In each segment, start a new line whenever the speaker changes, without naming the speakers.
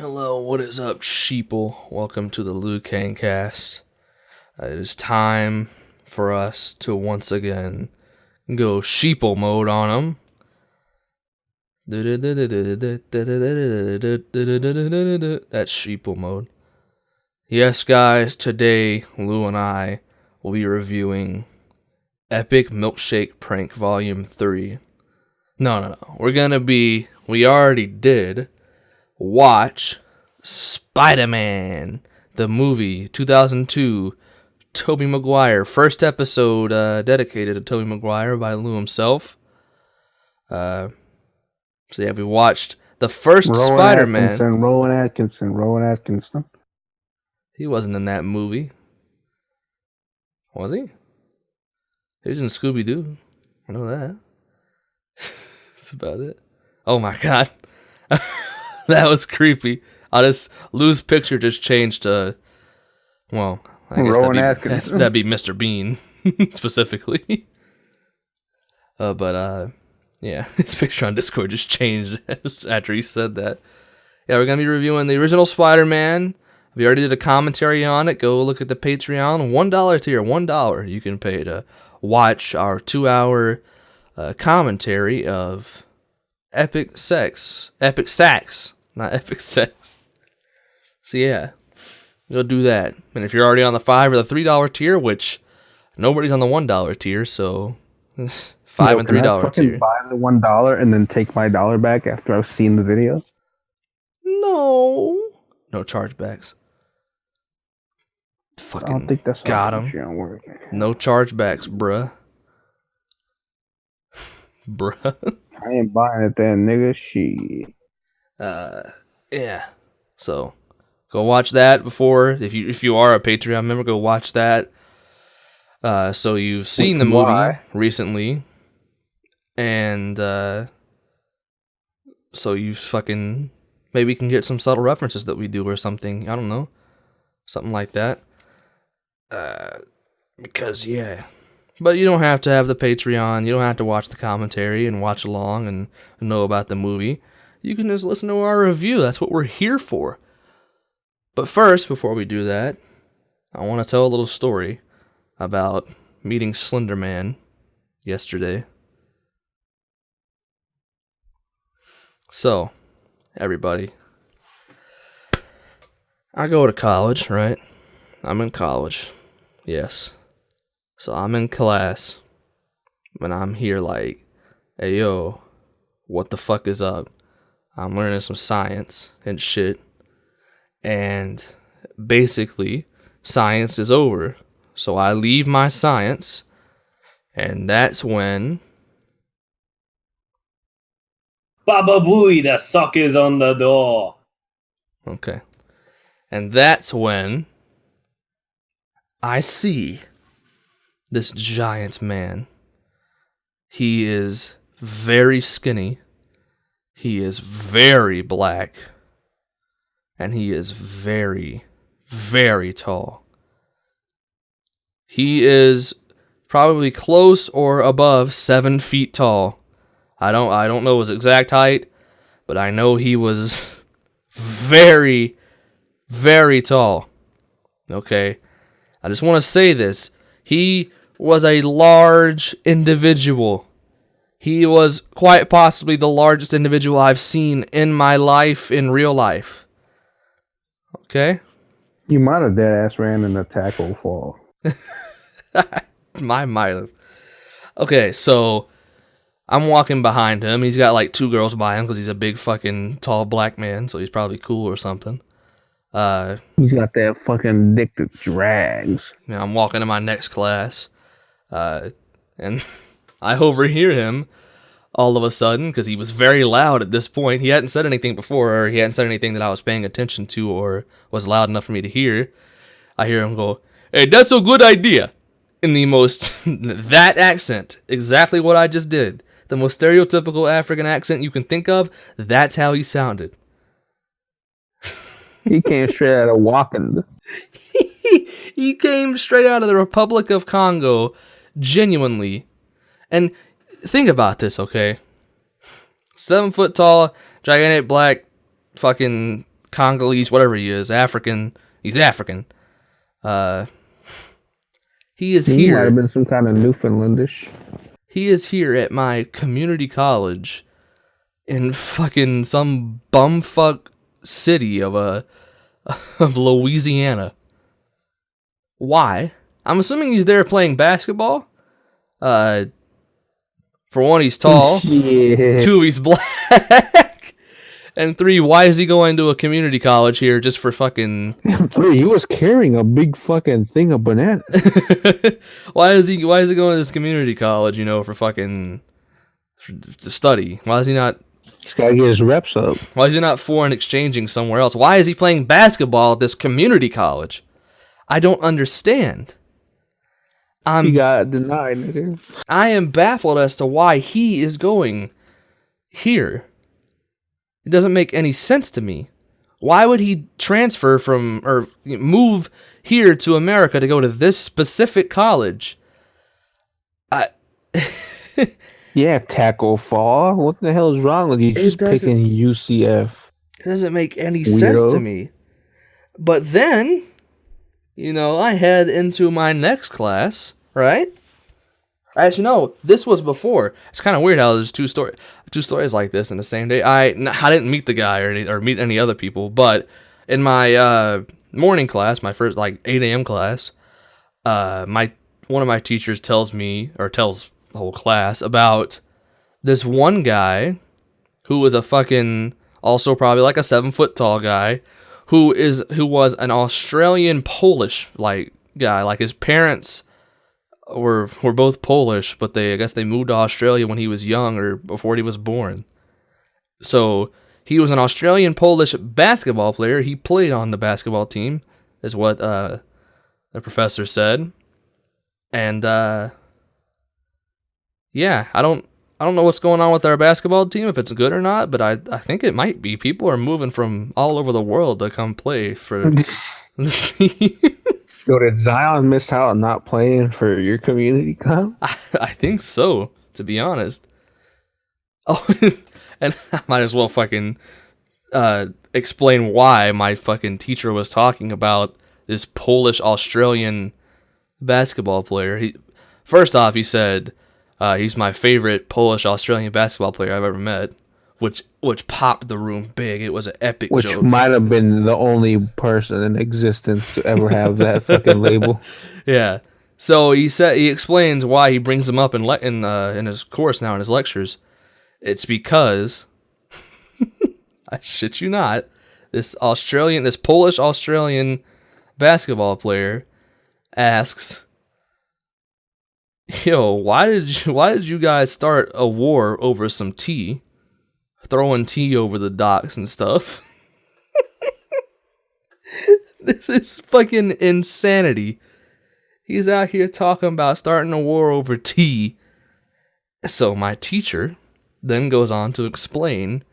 Hello, what is up, sheeple? Welcome to the Loo Kang Kast. It is time for us to once again go sheeple mode on them. That's sheeple mode. Yes, guys, today Lou and I will be reviewing Epic Milkshake Prank Volume 3. No. We already did watch Spider-Man, the movie, 2002, Tobey Maguire. First episode dedicated to Tobey Maguire by Lou himself. So yeah, we watched the first Spider-Man.
Rowan Atkinson.
He wasn't in that movie. Was he? He was in Scooby-Doo. I know that. That's about it. Oh my god. That was creepy. Lou's picture just changed to, well, I guess that'd be Mr. Bean, specifically. Yeah, his picture on Discord just changed after he said that. Yeah, we're going to be reviewing the original Spider-Man. We already did a commentary on it. Go look at the Patreon. $1 tier, $1 you can pay to watch our 2-hour commentary of Epic Sax, not Epic Sex. So yeah, go do that. And if you're already on the $5 or the $3 tier, which nobody's on the $1 tier, so $5 and $3 tier.
Buy the $1 and then take my dollar back after I've seen the video.
No chargebacks. Fucking
I don't think that's
got him. No chargebacks, bruh.
I ain't buying it then, nigga. Shit.
Yeah. So go watch that before. If you are a Patreon member, go watch that. So you've seen the movie recently, and so you fucking maybe can get some subtle references that we do or something. I don't know, something like that. Because yeah. But you don't have to have the Patreon. You don't have to watch the commentary and watch along and know about the movie. You can just listen to our review. That's what we're here for. But first, before we do that, I want to tell a little story about meeting Slender Man yesterday. So, everybody, I go to college, right? I'm in college. Yes. So I'm in class, and I'm here like, hey yo, what the fuck is up? I'm learning some science and shit, and basically, science is over. So I leave my science, and that's when
Baba Booey, the sock is on the door.
Okay. And that's when I see this giant man. He is very skinny. He is very black. And he is very, very tall. He is probably close or above 7 feet tall. I don't know his exact height, but I know he was very, very tall. Okay? I just want to say this. He was a large individual. He was quite possibly the largest individual I've seen in my life, in real life. Okay?
You might have dead-ass ran in the tackle fall.
Might have. Okay, so I'm walking behind him. He's got like 2 girls by him because he's a big fucking tall black man, so he's probably cool or something.
He's got that fucking dick that drags.
Yeah, I'm walking to my next class, and I overhear him all of a sudden because he was very loud at this point. He hadn't said anything before, or he hadn't said anything that I was paying attention to or was loud enough for me to hear. I hear him go, "Hey, that's a good idea," in the most that accent, exactly what I just did, the most stereotypical African accent you can think of. That's how he sounded.
He came straight out of Wakanda.
He came straight out of the Republic of Congo, genuinely. And think about this, okay? 7 foot tall, gigantic black fucking Congolese, whatever he is, African. He's African. He is
He might have
here.
been some kind of Newfoundlandish.
He is here at my community college in fucking some bumfuck city of Louisiana. Why? I'm assuming he's there playing basketball. For one, he's tall.
Yeah.
2, he's black. And 3, why is he going to a community college here just for fucking...
3, he was carrying a big fucking thing of bananas.
Why is he going to this community college, for fucking... to study? Why is he not...
He's gotta get his reps up.
Why is he not foreign exchanging somewhere else? Why is he playing basketball at this community college? I don't understand.
He got denied, nigga.
I am baffled as to why he is going here. It doesn't make any sense to me. Why would he transfer from or move here to America to go to this specific college?
Yeah, tackle fall. What the hell is wrong with you? Just picking UCF.
It doesn't make any sense to me. But then, I head into my next class, right? Actually, no, this was before. It's kind of weird how there's two stories like this in the same day. I didn't meet the guy or meet any other people, but in my morning class, my first 8 a.m. class, one of my teachers tells the whole class about this one guy who was a fucking also probably a 7 foot tall guy who was an Australian Polish guy. His parents were both Polish, but I guess they moved to Australia when he was young or before he was born. So he was an Australian Polish basketball player. He played on the basketball team, is what the professor said. And yeah, I don't know what's going on with our basketball team, if it's good or not, but I think it might be. People are moving from all over the world to come play for this team.
So did Zion miss out on not playing for your community comp?
I think so, to be honest. Oh, and I might as well fucking explain why my fucking teacher was talking about this Polish-Australian basketball player. First off, he said he's my favorite Polish-Australian basketball player I've ever met, which popped the room big. It was an epic joke. Which
might have been the only person in existence to ever have that fucking label.
Yeah. So he explains why he brings him up in his course now in his lectures. It's because I shit you not, this Polish Australian basketball player asks, "Yo, why did you guys start a war over some tea? Throwing tea over the docks and stuff." This is fucking insanity. He's out here talking about starting a war over tea. So my teacher then goes on to explain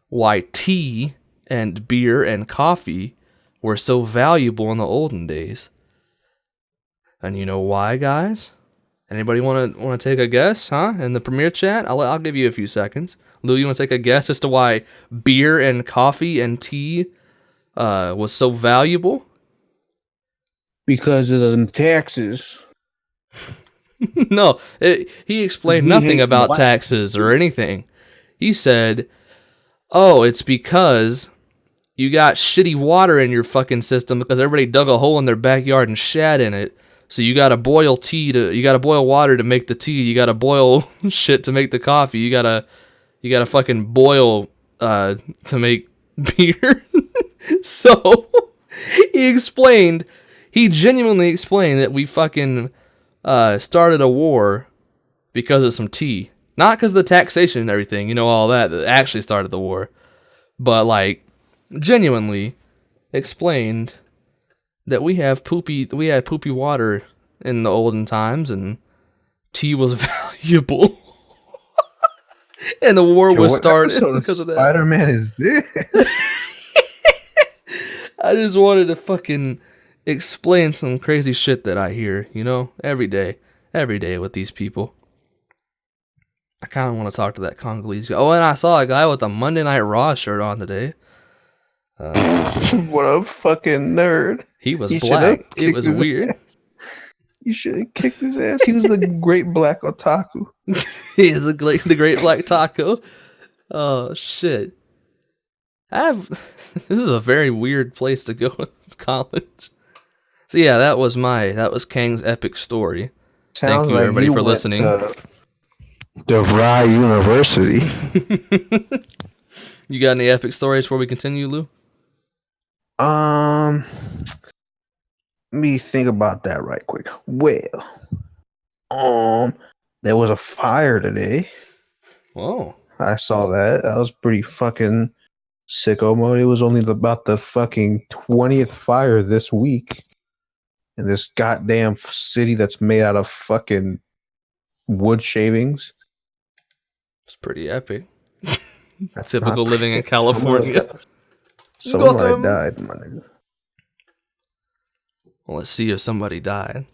why tea and beer and coffee were so valuable in the olden days. And you know why, guys? Anybody want to take a guess, huh? In the premiere chat, I'll give you a few seconds. Lou, you want to take a guess as to why beer and coffee and tea was so valuable?
Because of the taxes.
No, he explained nothing about taxes or anything. He said, "Oh, it's because you got shitty water in your fucking system because everybody dug a hole in their backyard and shat in it. So you gotta boil water to make the tea. You gotta boil shit to make the coffee. You gotta fucking boil to make beer." So he genuinely explained that we fucking started a war because of some tea. Not because of the taxation and everything, all that actually started the war. But genuinely explained that we had poopy water in the olden times, and tea was valuable. And the war was started because of that.
Spider-Man is this?
I just wanted to fucking explain some crazy shit that I hear, every day with these people. I kind of want to talk to that Congolese guy. Oh, and I saw a guy with a Monday Night Raw shirt on today.
What a fucking nerd.
He was
He should have
black. It was
kicked his
weird.
ass. You should have kicked his ass. He was the great black otaku.
He's the great black taco. Oh shit! This is a very weird place to go to college. So yeah, that was Kang's epic story. Thank you everybody for listening.
DeVry University.
You got any epic stories before we continue, Lou?
Let me think about that right quick. Well, there was a fire today.
Whoa.
I saw that. That was pretty fucking sicko mode. It was only about the fucking 20th fire this week in this goddamn city that's made out of fucking wood shavings.
It's pretty epic.
That's
Typical
not
living in California.
Somebody died, my nigga.
Well, let's see if somebody died.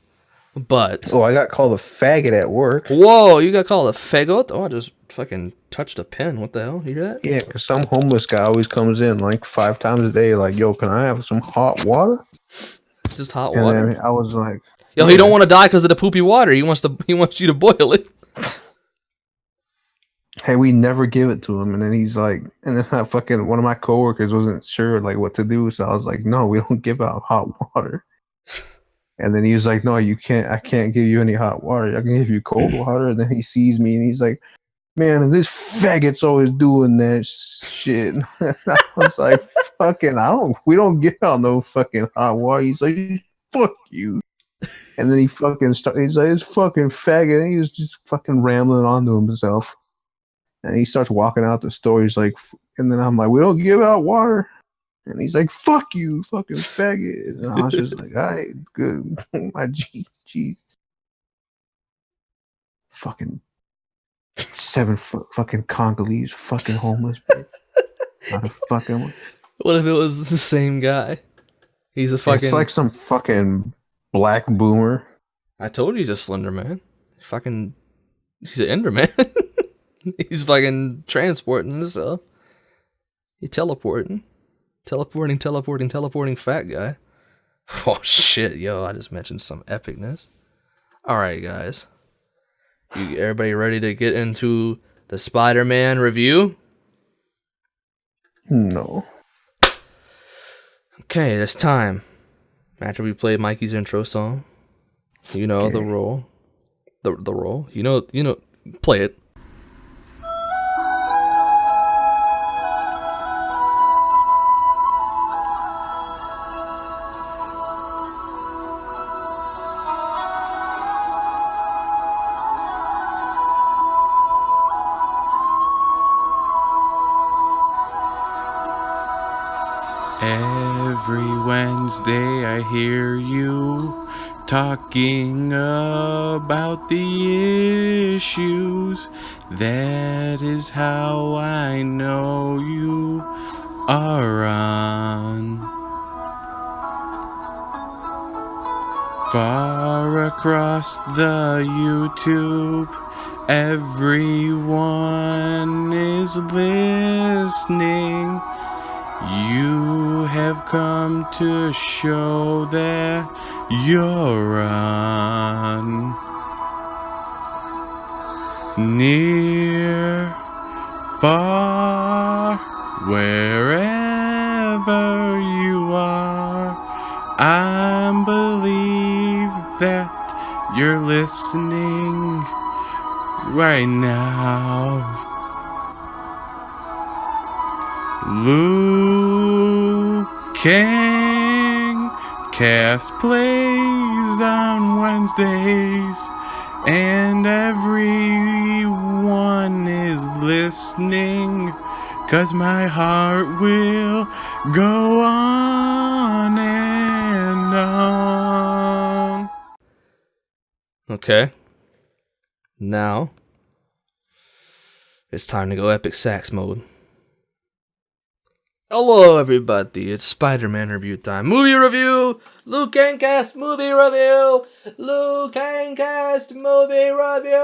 But
I got called a faggot at work.
whoa, you got called a fagot? Oh, I just fucking touched a pen. What the hell? You hear that?
Yeah, because some homeless guy always comes in like 5 times a day, like, yo, can I have some hot water?
It's just hot
And
water.
then I was like,
Yo, he don't want to die because of the poopy water. He wants you to boil it.
hey, we never give it to him. And then he's like, and then one of my coworkers wasn't sure like what to do. So I was like, no, we don't give out hot water. And then he was like, no, you can't, I can't give you any hot water. I can give you cold water. And then he sees me and he's like, man, and this faggot's always doing that shit. I was like, fucking, we don't give out no fucking hot water. He's like, fuck you. And then he fucking he's like, this fucking faggot. And he was just fucking rambling on to himself. And he starts walking out the store. He's like, and then I'm like, we don't give out water. And he's like, fuck you, fucking faggot. And I was just like, all right, good. My G. Fucking 7-foot fucking Congolese fucking homeless bitch. Not a fucking one.
What if it was the same guy? He's a fucking...
It's like some fucking black boomer.
I told you he's a slender man. He's an ender man. He's fucking transporting himself. He's teleporting fat guy. Oh shit, yo, I just mentioned some epicness. Alright guys. Everybody ready to get into the Spider-Man review?
No.
Okay, it's time. After we play Mikey's intro song, you know the role. The role. You know, play it.
Every Wednesday I hear you talking about the issues. That is how I know you are on. Far across the YouTube, everyone is listening. You have come to show that you're on. Near, far, wherever you are, I believe that you're listening right now. Loo Kang Kast plays on Wednesdays, and everyone is listening, 'cause my heart will go on and on.
Okay. Now, it's time to go epic sax mode. Hello everybody, it's Spider-Man review time. Movie review! Loo Kang Kast movie review! Loo Kang Kast movie review!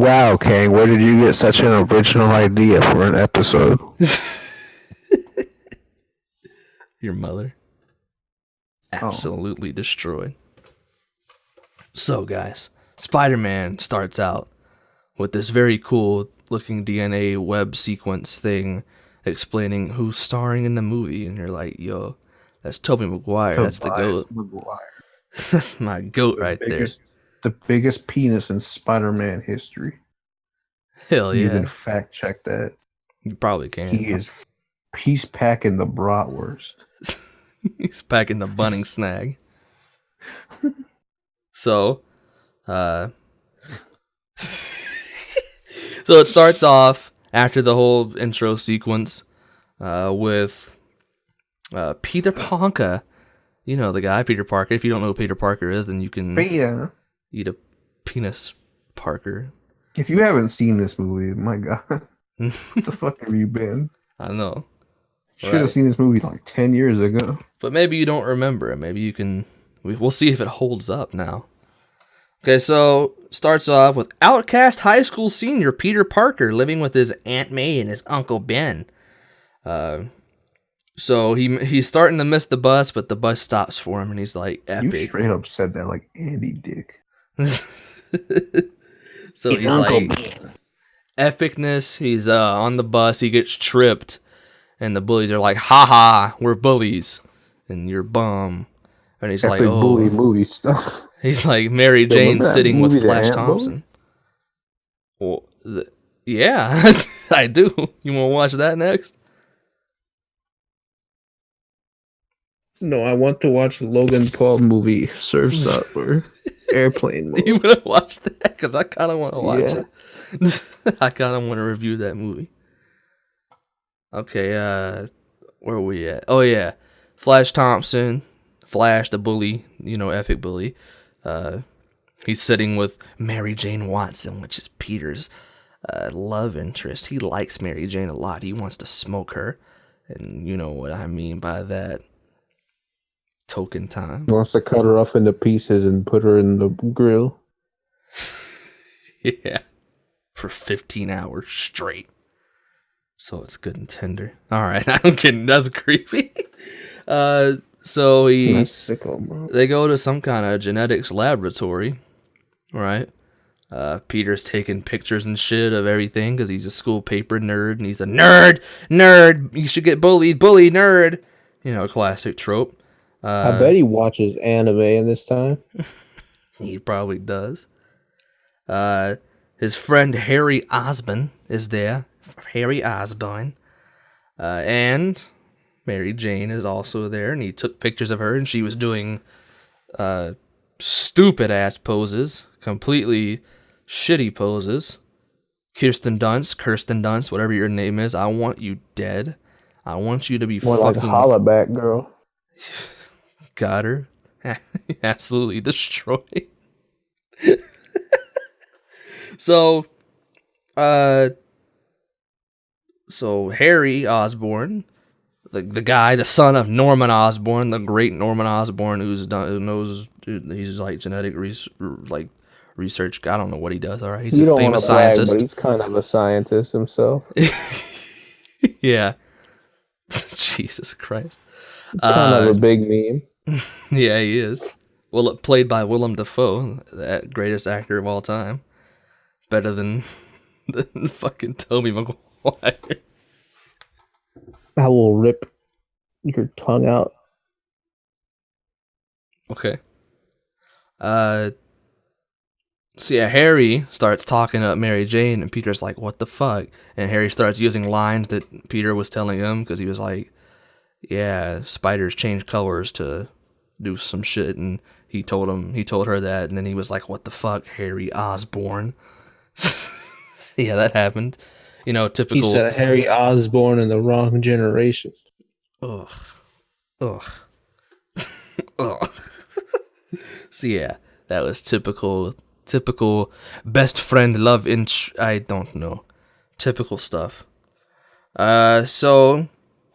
Wow, Kang, where did you get such an original idea for an episode?
Your mother. Absolutely destroyed. So, guys, Spider-Man starts out with this very cool looking DNA web sequence thing explaining who's starring in the movie, and you're like, yo, that's Tobey Maguire. That's the goat. That's my goat right there.
The biggest penis in Spider-Man history.
Hell
You
yeah.
can fact check that.
You probably can.
He's packing the bratwurst.
He's packing the bunning snag. So, so it starts off after the whole intro sequence with Peter Parker. You know the guy, Peter Parker. If you don't know who Peter Parker is, then you can eat a penis Parker.
If you haven't seen this movie, my God, what the fuck have you been?
I know.
Should have seen this movie like 10 years ago.
But maybe you don't remember it. Maybe you can. We'll see if it holds up now. Okay, so starts off with outcast high school senior Peter Parker living with his Aunt May and his Uncle Ben. So he's starting to miss the bus, but the bus stops for him, and he's like, epic.
You straight up said that like Andy Dick.
So he's like, epicness. He's on the bus. He gets tripped, and the bullies are like, "Ha ha, we're bullies, and you're bum." And he's
Epic
like, "Oh,
bully movie stuff."
He's like Mary Jane sitting with Flash Thompson. Well, yeah, I do. You want to watch that next?
No, I want to watch Logan Paul movie, Surf's Up, or Airplane movie.
You want to watch that? Because I kind of want to watch it. I kind of want to review that movie. Okay, where are we at? Oh, yeah. Flash Thompson, Flash, the bully, epic bully. He's sitting with Mary Jane Watson, which is Peter's love interest. He likes Mary Jane a lot. He wants to smoke her. And you know what I mean by that. Token time.
He wants to cut her off into pieces and put her in the grill.
Yeah. For 15 hours straight. So it's good and tender. Alright, I'm kidding. That's creepy. So
That's sicko, bro.
they go to some kind of genetics laboratory. Right? Peter's taking pictures and shit of everything because he's a school paper nerd and he's a nerd. You should get bullied, nerd. Classic trope.
I bet he watches anime in this time.
He probably does. His friend Harry Osborn is there. Harry Osborn. And Mary Jane is also there, and he took pictures of her, and she was doing stupid-ass poses. Completely shitty poses. Kirsten Dunst, whatever your name is, I want you dead. I want you to be
More
fucking...
like holla back, girl.
Got her. Absolutely destroyed. So Harry Osborn, the guy, the son of Norman Osborn, the great Norman Osborn, he's like genetic research. I don't know what he does. All right, he's a famous scientist.
But he's kind of a scientist himself.
Yeah. Jesus Christ.
Kind of a big meme.
Yeah, he is. Well, played by Willem Dafoe, the greatest actor of all time. Better than fucking Tobey Maguire.
I will rip your tongue out.
Okay. So yeah, Harry starts talking up Mary Jane, and Peter's like, "What the fuck?" And Harry starts using lines that Peter was telling him because he was like, "Yeah, spiders change colors to do some shit," and he told her that, and then he was like, "What the fuck, Harry Osborn?" Yeah, that happened. Typical.
He said Harry Osborn in the wrong generation.
Ugh. Ugh. So yeah, that was typical best friend love I don't know. Typical stuff. So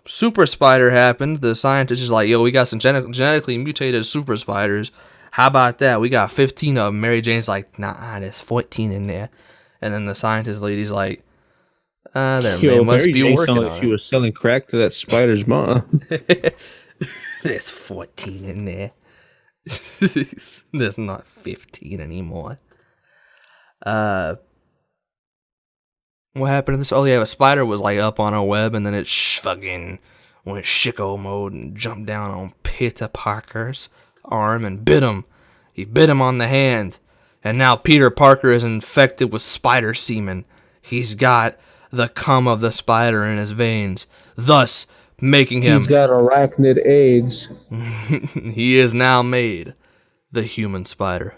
super spider happened. The scientist is like, "Yo, we got some genetically mutated super spiders. How about that? We got 15 of them." Mary Jane's like, "Nah, there's 14 in there." And then the scientist lady's like, they
Yo,
must
Mary
be
Jane
working
sounded like
on
she
it.
was selling crack to that spider's mom.
There's 14 in there. There's not 15 anymore. What happened to this? Oh yeah, a spider was like up on a web, and then it fucking went sicko mode and jumped down on Peter Parker's arm and bit him. He bit him on the hand, and now Peter Parker is infected with spider semen. He's got the cum of the spider in his veins, thus making him.
He's got arachnid AIDS.
He is now made the human spider.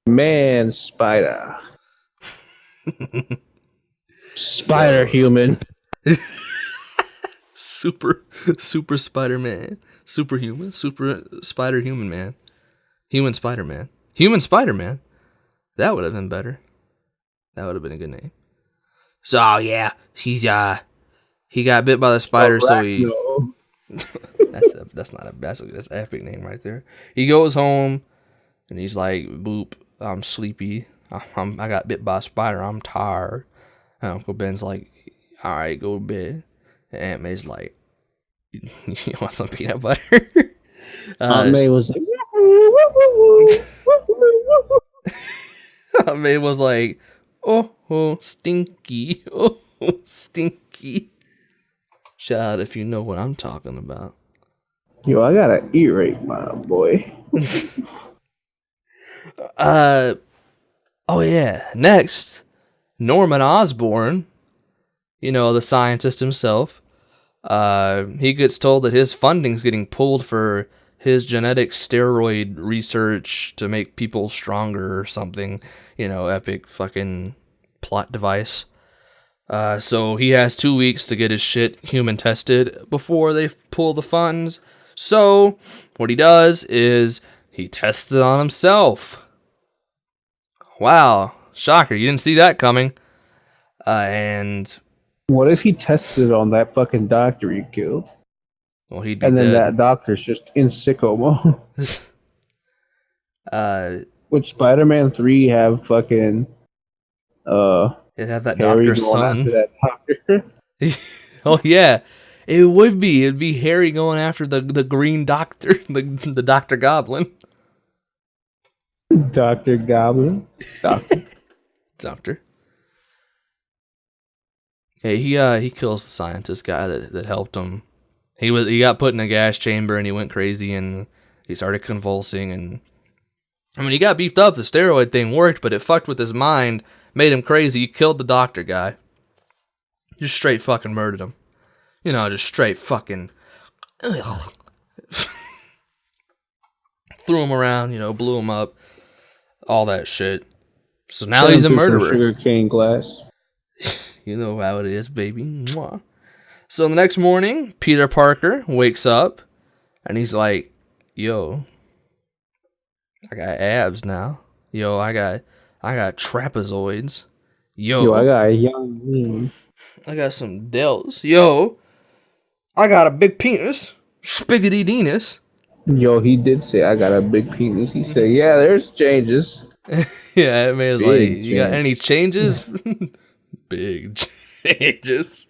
Man spider. Spider human.
Super Spider-Man. Superhuman. Super Spider-Human Man. Human Spider-Man. Human Spider-Man. That would have been better. That would have been a good name. So, yeah. He got bit by the spider, so he... That's an epic name right there. He goes home, and he's like, boop, I'm sleepy. I got bit by a spider. I'm tired. And Uncle Ben's like, all right, go to bed. And Aunt May's like, you want some peanut butter?
Aunt May was like,
Aunt May was like, oh, stinky. Oh, stinky. Shout out if you know what I'm talking about.
yo, I got an earache, my boy.
Oh yeah. Next, Norman Osborn, the scientist himself. He gets told that his funding's getting pulled for his genetic steroid research to make people stronger or something. Epic fucking plot device. So he has 2 weeks to get his shit human tested before they pull the funds. So what he does is he tests it on himself. Wow, shocker! You didn't see that coming. And
What if he tested it on that fucking doctor you killed?
well, he'd be
And then
dead.
that doctor's just in sicko mode. Would Spider-Man 3 have fucking
It'd have that
Harry
doctor's
going
son.
after that doctor?
Oh yeah, it would be. It'd be Harry going after the Green Doctor, the Doctor Goblin.
Dr. Goblin?
Doctor. Yeah, he kills the scientist guy that helped him. He got put in a gas chamber and he went crazy and he started convulsing and he got beefed up. The steroid thing worked, but it fucked with his mind, made him crazy. He killed the doctor guy. Just straight fucking murdered him. Just straight fucking threw him around, blew him up, all that shit. So now he's a murderer.
Sugar cane glass.
You know how it is, baby. Mwah. So the next morning, Peter Parker wakes up and he's like, yo, I got abs now. Yo, I got trapezoids.
Yo, I got a young
I got some delts. Yo, I got a big penis. Spiggity Dennis.
Yo, he did say I got a big penis. He said, yeah, there's changes.
Yeah, it was like,
Big
you got any changes? Big changes.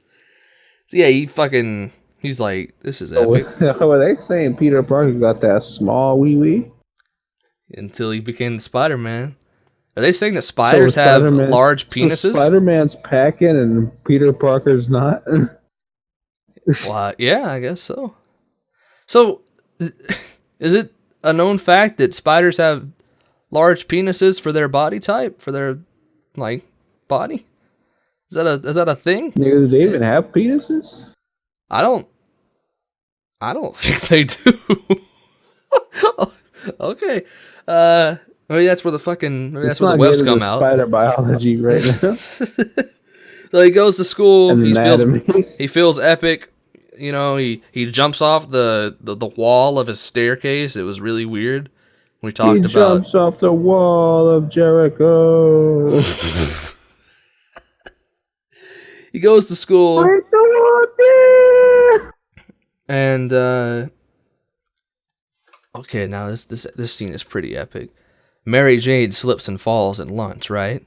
So yeah, he's like, this is epic.
Were they saying Peter Parker got that small wee wee?
Until he became the Spider-Man. Are they saying that spiders have large penises?
So Spider-Man's packing and Peter Parker's not?
Well, yeah, I guess so. So, is it a known fact that spiders have large penises for their body type? For their, body? Is that a thing?
Do they even have penises?
I don't think they do. Okay. Maybe that's where the webs come out.
Spider biology right now.
So he goes to school.
Anatomy.
He feels epic. He jumps off the wall of his staircase. It was really weird. We talked
He jumps off the wall of Jericho.
He goes to school. And okay, now this scene is pretty epic. Mary Jane slips and falls at lunch, right?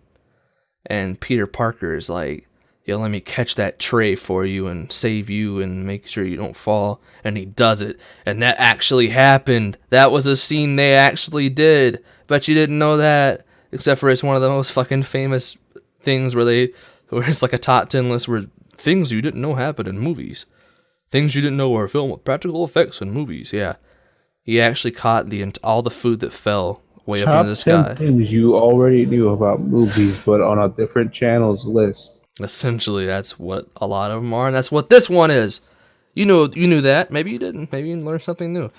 And Peter Parker is like, yo, let me catch that tray for you and save you and make sure you don't fall. And he does it. And that actually happened. That was a scene they actually did. Bet you didn't know that. Except for it's one of the most fucking famous things where it's like a top 10 list where things you didn't know happen in movies. Things you didn't know were filmed with practical effects in movies, yeah. He actually caught all the food that fell way up into the sky.
Top 10 things you already knew about movies, but on a different channel's list.
Essentially, that's what a lot of them are, and that's what this one is. You knew that. Maybe you didn't. Maybe you learned something new.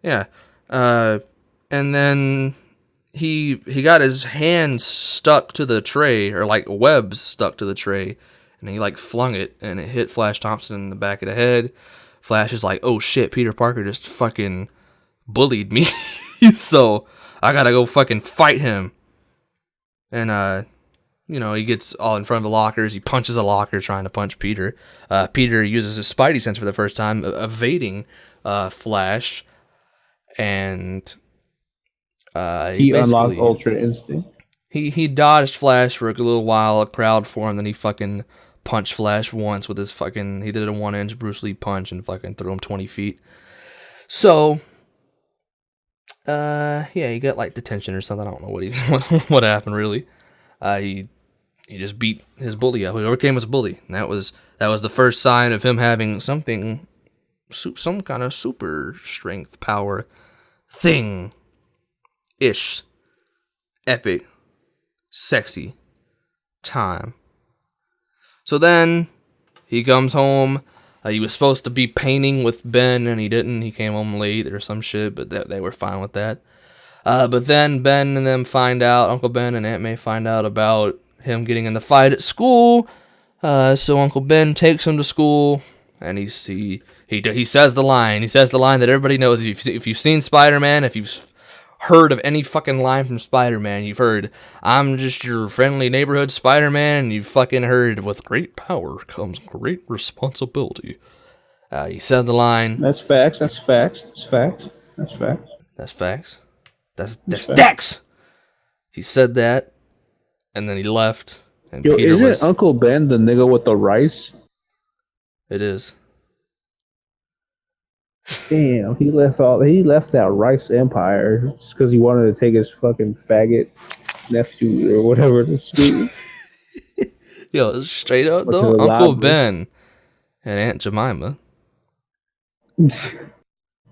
Yeah. And then he got his hands stuck to the tray, or like webs stuck to the tray, and he like flung it, and it hit Flash Thompson in the back of the head. Flash is like, oh shit, Peter Parker just fucking bullied me, so I gotta go fucking fight him. And he gets all in front of the lockers. He punches a locker trying to punch Peter. Peter uses his Spidey sense for the first time, evading Flash, and
he unlocked Ultra Instinct.
He dodged Flash for a little while, a crowd formed, then he fucking punched Flash once with his fucking, he did a 1-inch Bruce Lee punch and fucking threw him 20 feet. So, he got like detention or something. I don't know what happened really. He just beat his bully up. He overcame his bully. And that was the first sign of him having some kind of super strength power thing. Ish. Epic. Sexy. Time. So then he comes home. He was supposed to be painting with Ben, and he didn't. He came home late or some shit, but they were fine with that. But then Ben and them find out, Uncle Ben and Aunt May find out about him getting in the fight at school. So Uncle Ben takes him to school, and he says the line. He says the line that everybody knows. If you've seen Spider-Man, if you've heard of any fucking line from Spider-Man, you've heard, I'm just your friendly neighborhood Spider-Man, and you've fucking heard, with great power comes great responsibility. He said the line.
That's facts. That's facts. That's facts. That's facts.
That's facts. That's Dex. He said that, and then he left. And
Yo,
Peter
isn't Uncle Ben the nigga with the rice?
It is.
Damn, he left that rice empire just because he wanted to take his fucking faggot nephew or whatever to school.
Yo, straight up though, Uncle Ben and Aunt Jemima.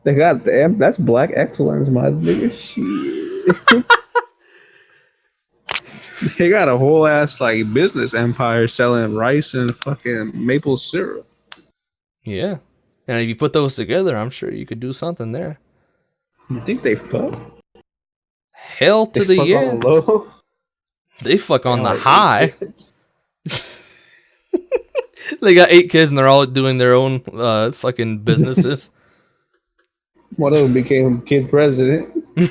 They got that's black excellence, my nigga. Shit. They got a whole ass like business empire selling rice and fucking maple syrup.
Yeah. And if you put those together, I'm sure you could do something there.
You think they fuck?
Hell to the yeah.
On the low?
They fuck on the high. They got 8 kids and they're all doing their own fucking businesses.
One of them became kid president.
What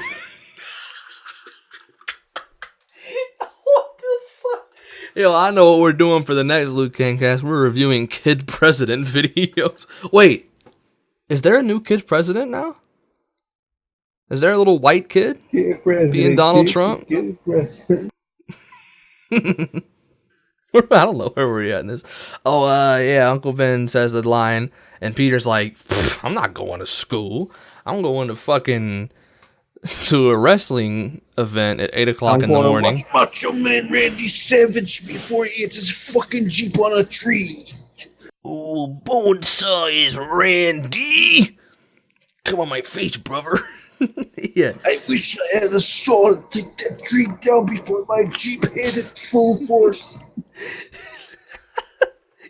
the fuck? Yo, I know what we're doing for the next Loo Kang Kast. We're reviewing kid president videos. Wait, is there a new kid president now? Is there a little white kid being Donald Trump?
Kid president.
I don't know where we're at in this. Oh, yeah, Uncle Ben says the line, and Peter's like, I'm not going to school. I'm going to a wrestling event at 8 o'clock in the morning.
Watch Macho Man Randy Savage before he hits his fucking Jeep on a tree.
Oh, bonesaw is Randy. Come on my face, brother. Yeah.
I wish I had a saw to take that tree down before my Jeep hit it full force.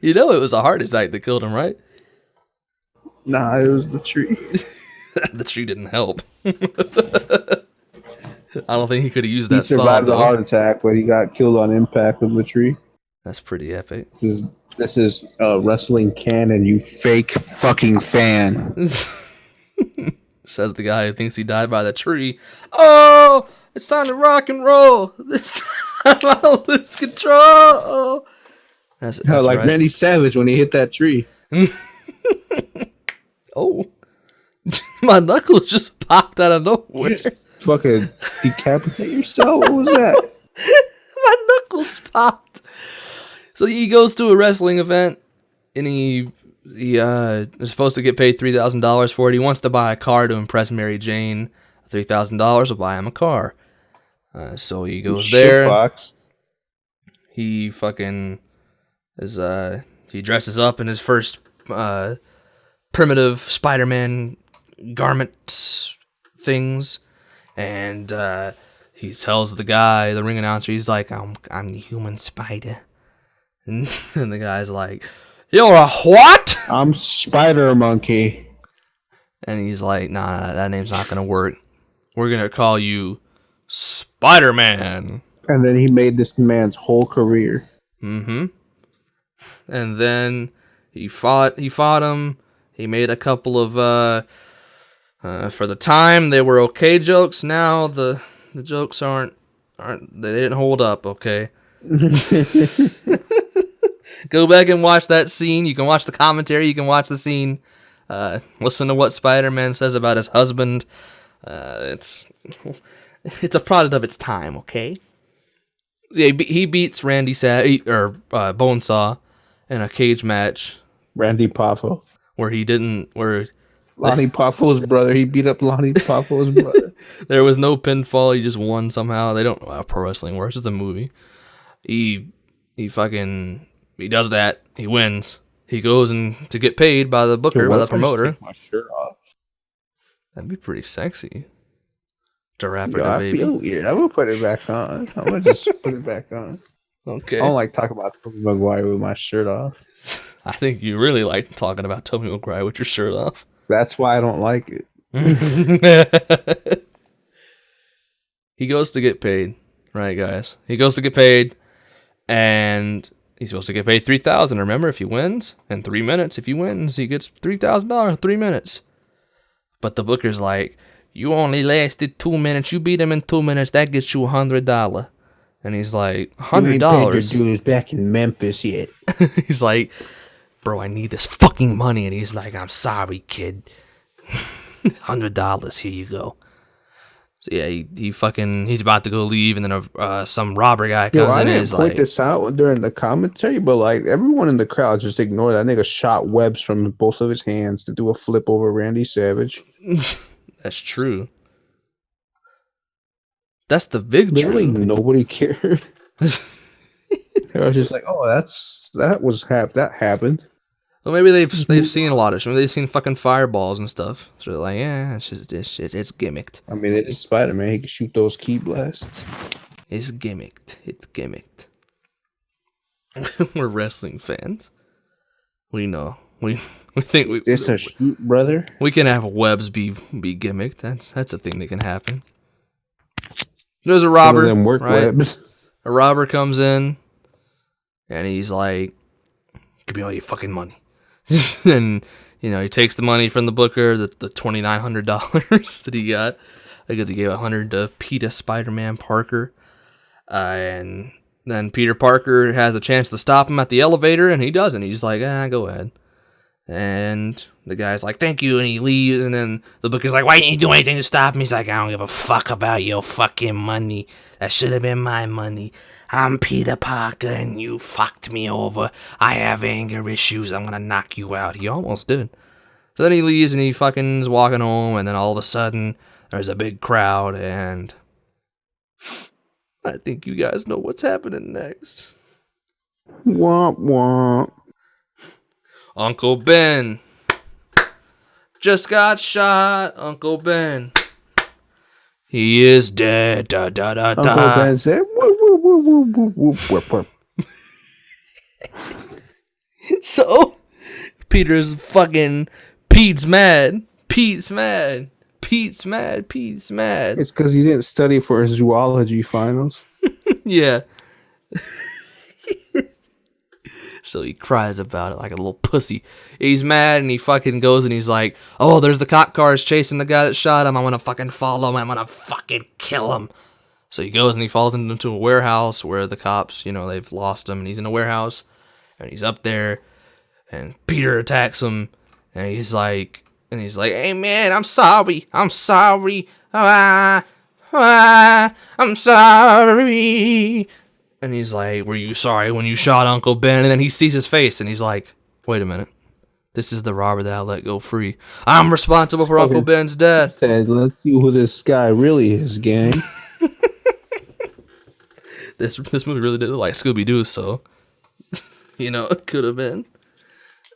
You know it was a heart attack that killed him, right?
Nah, it was the tree.
The tree didn't help. I don't think he could have used that
He survived
saw,
the heart attack, but he got killed on impact of the tree.
That's pretty epic.
This is wrestling canon, you fake fucking fan.
Says the guy who thinks he died by the tree. Oh, it's time to rock and roll. This time I'll lose control. That's
like
right.
Randy Savage when he hit that tree.
Oh, my knuckles just popped out of nowhere.
fucking decapitate yourself? What was that?
My knuckles popped. So he goes to a wrestling event, and he is supposed to get paid $3,000 for it. He wants to buy a car to impress Mary Jane. $3,000 will buy him a car. So he goes there.
Shitbox.
He fucking is he dresses up in his first primitive Spider-Man garments things, and he tells the guy, the ring announcer, he's like, I'm the human spider. And the guy's like, you're a what?
I'm Spider Monkey.
And he's like, nah, that name's not gonna work. We're gonna call you Spider-Man.
And then he made this man's whole career.
Mm-hmm. And then he fought him. He made a couple of for the time they were okay jokes. Now the jokes aren't they didn't hold up, okay? Go back and watch that scene. You can watch the commentary, you can watch the scene. Listen to what Spider-Man says about his husband. It's a product of its time, okay? Yeah, he beats Randy Bonesaw in a cage match
Randy Poffo.
Lonnie
Poffo's brother. He beat up Lonnie Poffo's brother.
There was no pinfall. He just won somehow. They don't know how pro wrestling works. It's a movie. He does that. He wins. He goes to get paid by the booker, by the promoter.
Take my shirt off.
That'd be pretty sexy. To wrap it
Yo,
up,
I
baby.
feel weird. I'm gonna put it back on. I'm gonna just put it back on.
Okay.
I don't like talking about Tobey Maguire with my shirt off.
I think you really like talking about Tobey Maguire with your shirt off.
That's why I don't like it.
He goes to get paid, right, guys? He goes to get paid, and he's supposed to get paid $3,000. Remember, if he wins in 3 minutes, if he wins, he gets $3,000 in 3 minutes. But the booker's like, you only lasted 2 minutes. You beat him in 2 minutes. That gets you $100. And he's like, $100.
Dudes back in Memphis yet?
He's like, bro, I need this fucking money. And he's like, I'm sorry, kid. $100. Here you go. So yeah, he's about to go leave, and then some robber guy comes in and is like, I didn't
point this out during the commentary, but like everyone in the crowd just ignored that nigga shot webs from both of his hands to do a flip over Randy Savage.
That's true. That's the big
Literally
truth.
nobody cared. They were just like, oh, that happened.
Well, maybe they've seen a lot of shit. Maybe they've seen fucking fireballs and stuff. So they're like, yeah, it's gimmicked.
I mean, it is Spider-Man. He can shoot those key blasts.
It's gimmicked. It's gimmicked. We're wrestling fans. We know. We think
It's a shoot, brother.
we can have webs be gimmicked. That's a thing that can happen. There's a robber.
Some of them work
right?
webs.
A robber comes in, and he's like, "Give me all your fucking money." And he takes the money from the booker, the $2,900 that he got, because he gave $100 to Peter Spider-Man Parker, and then Peter Parker has a chance to stop him at the elevator, and he doesn't. He's like, go ahead. And the guy's like, thank you, and he leaves, and then the booker's like, why didn't you do anything to stop him? He's like, I don't give a fuck about your fucking money. That should have been my money. I'm Peter Parker, and you fucked me over. I have anger issues. I'm gonna knock you out. He almost did. So then he leaves, and he fucking is walking home, and then all of a sudden, there's a big crowd, and I think you guys know what's happening next.
Womp womp.
Uncle Ben just got shot. Uncle Ben, he is dead. Da da da da.
Uncle Ben said, whoop, whoop, whoop, whoop, whoop, whoop, whoop, whoop.
So Peter's fucking Pete's mad. Pete's mad. Pete's mad. Pete's mad.
It's because he didn't study for his zoology finals.
Yeah. So he cries about it like a little pussy. He's mad, and he fucking goes and he's like, oh, there's the cop cars chasing the guy that shot him. I'm gonna fucking follow him. I'm gonna fucking kill him. So he goes and he falls into a warehouse where the cops, they've lost him, and he's in a warehouse, and he's up there, and Peter attacks him, and he's like, hey man, I'm sorry. I'm sorry. And he's like, were you sorry when you shot Uncle Ben? And then he sees his face and he's like, wait a minute. This is the robber that I let go free. I'm responsible for Uncle Ben's death.
Said, let's see who this guy really is, gang.
This movie really did look like Scooby-Doo, so, it could have been.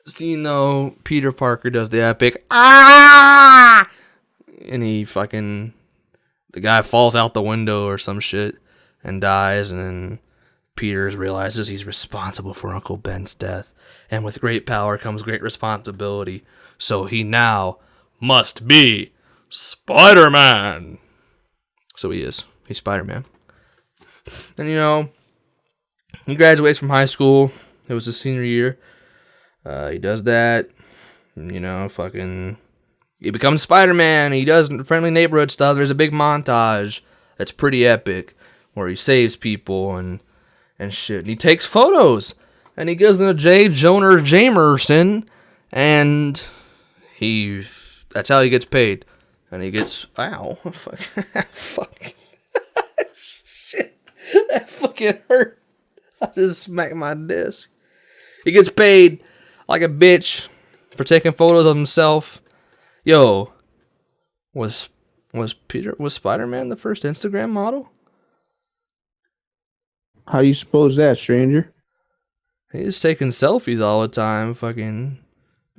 So, Peter Parker does the epic, ah! And the guy falls out the window or some shit and dies, and then Peter realizes he's responsible for Uncle Ben's death. And with great power comes great responsibility. So he now must be Spider-Man. So he is. He's Spider-Man. And, he graduates from high school. It was his senior year. He does that. He becomes Spider-Man. He does friendly neighborhood stuff. There's a big montage that's pretty epic where he saves people and shit. And he takes photos. And he gives them to J. Jonah Jameson. And that's how he gets paid. And he gets, ow. Fuck. Shit. That fucking hurt. I just smacked my desk. He gets paid like a bitch for taking photos of himself. Yo, was Spider-Man the first Instagram model?
How you suppose that, stranger?
He's taking selfies all the time, fucking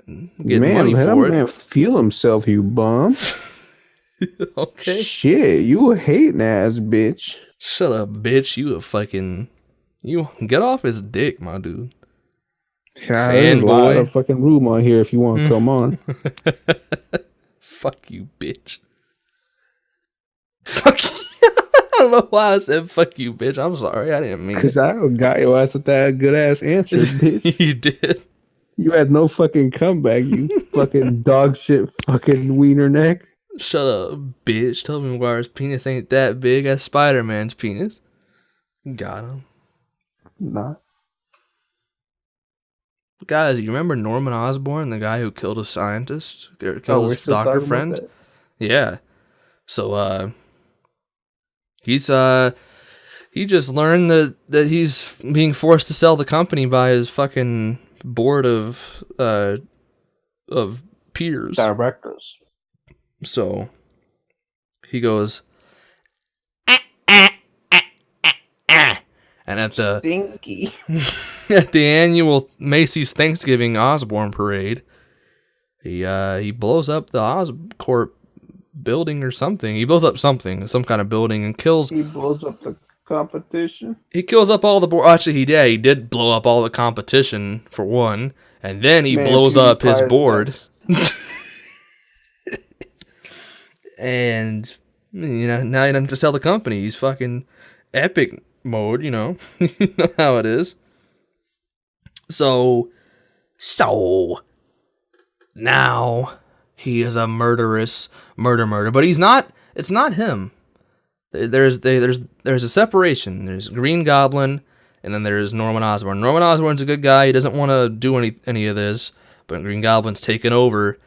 getting
Man,
money
let
for
him
it.
man feel himself, you bum.
Okay.
Shit, you a hating ass bitch.
Shut up, bitch. You get off his dick, my dude.
Yeah, there's a lot
Fanboy.
of fucking room on here if you want to come on.
Fuck you, bitch. Fuck you. I don't know why I said fuck you, bitch. I'm sorry. I didn't mean
Because
it.
I got your ass with that good ass answer, bitch.
You did.
You had no fucking comeback, you fucking dog shit fucking wiener neck.
Shut up, bitch. Tobey Maguire's penis ain't that big as Spider-Man's penis. Got him.
Nah.
Guys, you remember Norman Osborn, the guy who killed a scientist? Killed
we're
his
still
doctor
talking about
friend?
that?
Yeah. So, he just learned that he's being forced to sell the company by his fucking board of peers.
Directors.
So, he goes, and at the
Stinky.
at the annual Macy's Thanksgiving Osborne parade, he blows up the Oscorp building or something. He blows up something, some kind of building, and kills.
He blows up the competition.
He kills up all the board. Actually, he did blow up all the competition for one, and then he blows up his
PewDiePie is
board.
next.
And now he doesn't have to sell the company. He's fucking epic mode, You know how it is. So now he is a murderous murder, but he's not. It's not him. There's a separation. There's Green Goblin, and then there's Norman Osborn. Norman Osborn's a good guy. He doesn't want to do any of this, but Green Goblin's taken over,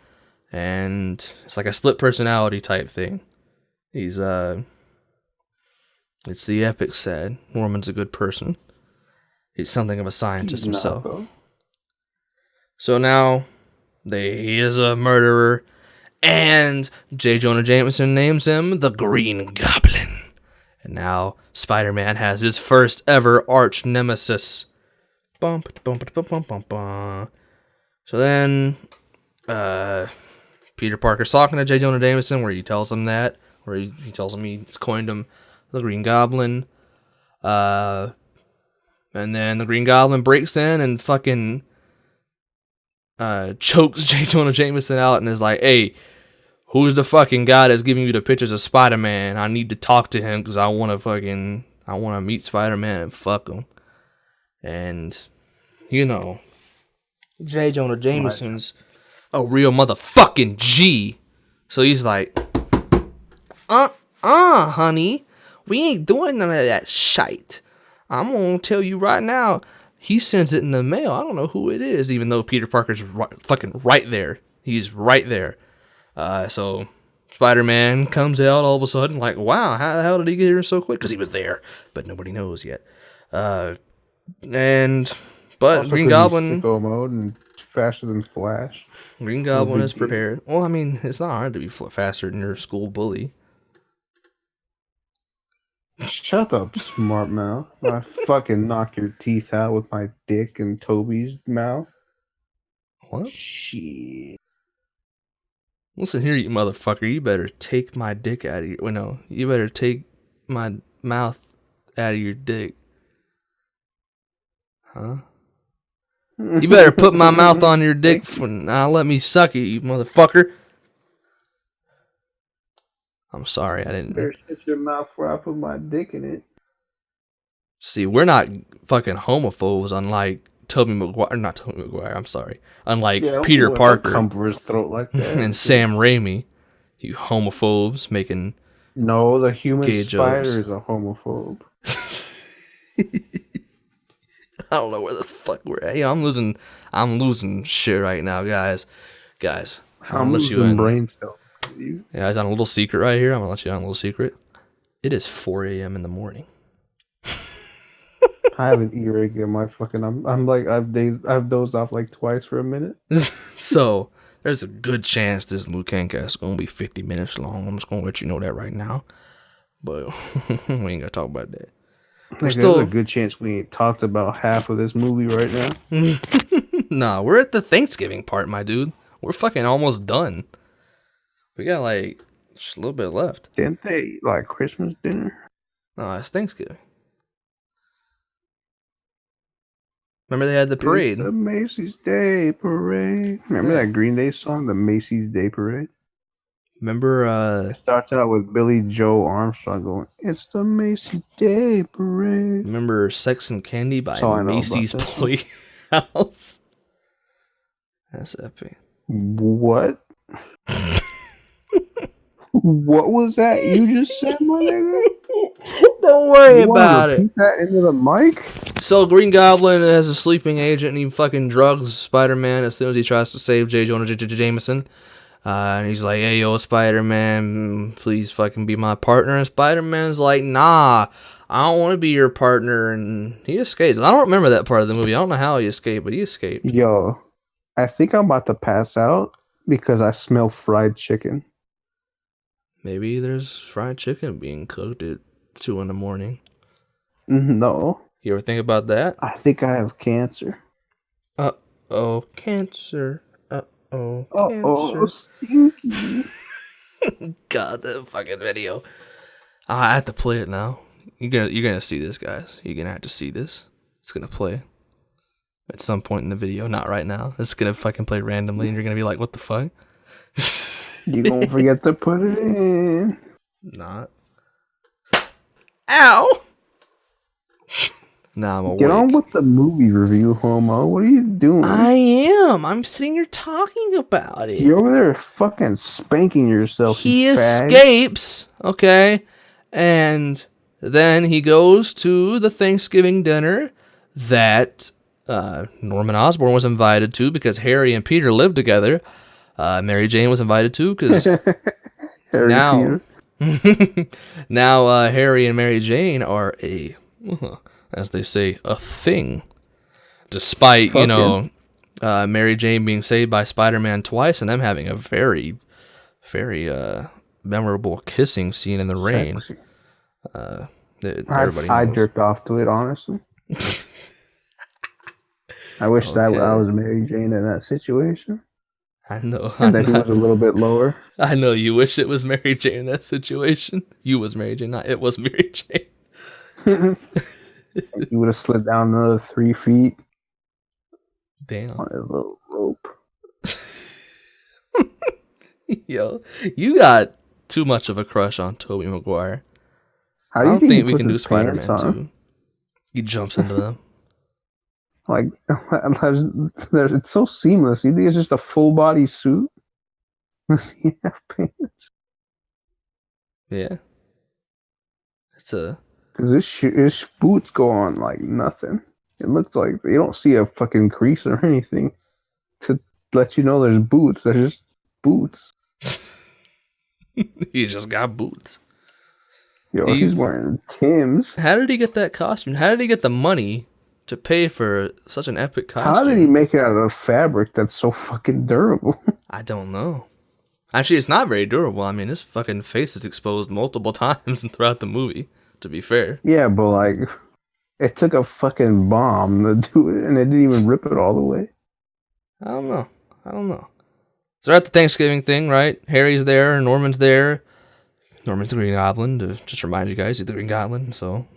and it's like a split personality type thing. It's the epic said. Norman's a good person. He's something of a scientist himself. So now he is a murderer, and J. Jonah Jameson names him the Green Goblin. And now Spider-Man has his first ever arch nemesis. So then Peter Parker's talking to J. Jonah Jameson, where he tells him he tells him he's coined him the Green Goblin. And then the Green Goblin breaks in and fucking chokes J. Jonah Jameson out and is like, hey, who's the fucking guy that's giving you the pictures of Spider-Man? I need to talk to him because I want to meet Spider-Man and fuck him. And, J. Jonah Jameson's a real motherfucking G. So he's like, honey, we ain't doing none of that shite. I'm gonna tell you right now. He sends it in the mail. I don't know who it is, even though Peter Parker's fucking right there. He's right there. So Spider-Man comes out all of a sudden, like, wow, how the hell did he get here so quick? Because he was there, but nobody knows yet. But
Also,
Green
'cause
Goblin,
he's sicko mode and faster than Flash.
Green
No
Goblin
big
is
deal.
prepared. Well, I mean, it's not hard to be faster than your school bully.
Shut up, smart mouth. I fucking knock your teeth out with my dick in Toby's mouth.
What?
Shit.
Listen here, you motherfucker. You better take my dick out of your. Well, no, you better take my mouth out of your dick. Huh? You better put my mouth on your dick for now. Let me suck it, you motherfucker. I'm sorry, I didn't.
Better shut your mouth before I put my dick in it.
See, we're not fucking homophobes, unlike Tobey Maguire. Not Tobey Maguire. I'm sorry. Unlike Peter Parker
Come for his throat like that.
and Sam Raimi, you homophobes making.
No, the human
Gay
spider
jokes.
is a homophobe.
I don't know where the fuck we're at. Yeah, I'm losing shit right now, guys.
I'm
let you
losing
in.
brain cells. You.
Yeah, I on a little secret right here. I'm gonna let you on a little secret. It is 4 a.m. in the morning.
I have an earache in my fucking. I'm like I've dozed off like twice for a minute.
So there's a good chance this Loo Kang Kast is gonna be 50 minutes long. I'm just gonna let you know that right now. But we ain't gonna talk about that.
There's a good chance we ain't talked about half of this movie right now.
Nah, we're at the Thanksgiving part, my dude. We're fucking almost done. We got like just a little bit left.
Didn't they eat like Christmas dinner?
No, it's Thanksgiving. Remember they had the parade.
The Macy's Day Parade. Remember that Green Day song, the Macy's Day Parade?
Remember
It starts out with Billy Joe Armstrong going, "It's the Macy's Day Parade."
remember Sex and Candy by
That's all I know about
Macy's
this one.
Playhouse? That's epic.
What? What was that you just said, my nigga?
Don't worry
You wanna
about it.
repeat that into the mic?
So Green Goblin has a sleeping agent and he fucking drugs Spider-Man as soon as he tries to save J. Jonah Jameson. And he's like, hey, yo, Spider-Man, please fucking be my partner. And Spider-Man's like, nah, I don't want to be your partner. And he escapes. I don't remember that part of the movie. I don't know how he escaped, but he escaped.
Yo, I think I'm about to pass out because I smell fried chicken.
Maybe there's fried chicken being cooked at 2 in the morning.
No,
You ever think about that?
I think I have cancer.
Uh-oh, cancer. Uh-oh,
Oh,
cancer.
stinky.
God, that fucking video. I have to play it now. You're gonna see this, guys. You're gonna have to see this. It's gonna play at some point in the video, not right now. It's gonna fucking play randomly, and you're gonna be like, "What the fuck?"
You gonna forget to put it in.
Not. Ow! Nah, I'm awake.
Get on with the movie review, homo. What are you doing?
I am. I'm sitting here talking about it.
You're over there fucking spanking yourself.
He
you fag.
escapes, okay, and then he goes to the Thanksgiving dinner that Norman Osborn was invited to because Harry and Peter lived together. Mary Jane was invited to because
Harry
now,
Peter.
now Harry and Mary Jane are as they say, a thing. Despite Mary Jane being saved by Spider-Man twice and them having a very, very memorable kissing scene in the rain. Everybody
I
knows.
jerked off to it, honestly. I wish that
Okay.
I was Mary Jane in that situation.
I know.
And that he was a little bit lower.
I know you wish it was Mary Jane in that situation. You was Mary Jane, not it was Mary Jane.
He would have slid down another 3 feet
Damn.
on his little rope.
Yo, you got too much of a crush on Tobey Maguire.
How
I
do you
don't think
he
we
puts
can do
his pants
Spider-Man
on?
2. He jumps into them.
Like, it's so seamless. You think it's just a full body suit? Yeah, pants.
Yeah. It's a...
Because his boots go on like nothing. It looks like you don't see a fucking crease or anything to let you know there's boots. There's just boots.
He just got boots.
Yo, he's wearing Tim's.
How did he get that costume? How did he get the money to pay for such an epic costume?
How did he make it out of fabric that's so fucking durable?
I don't know. Actually, it's not very durable. I mean, his fucking face is exposed multiple times throughout the movie, to be fair.
Yeah, but like, it took a fucking bomb to do it, and it didn't even rip it all the way.
I don't know. So they're at the Thanksgiving thing, right? Harry's there, Norman's there. Norman's the Green Goblin, to just remind you guys, he's the Green Goblin, so...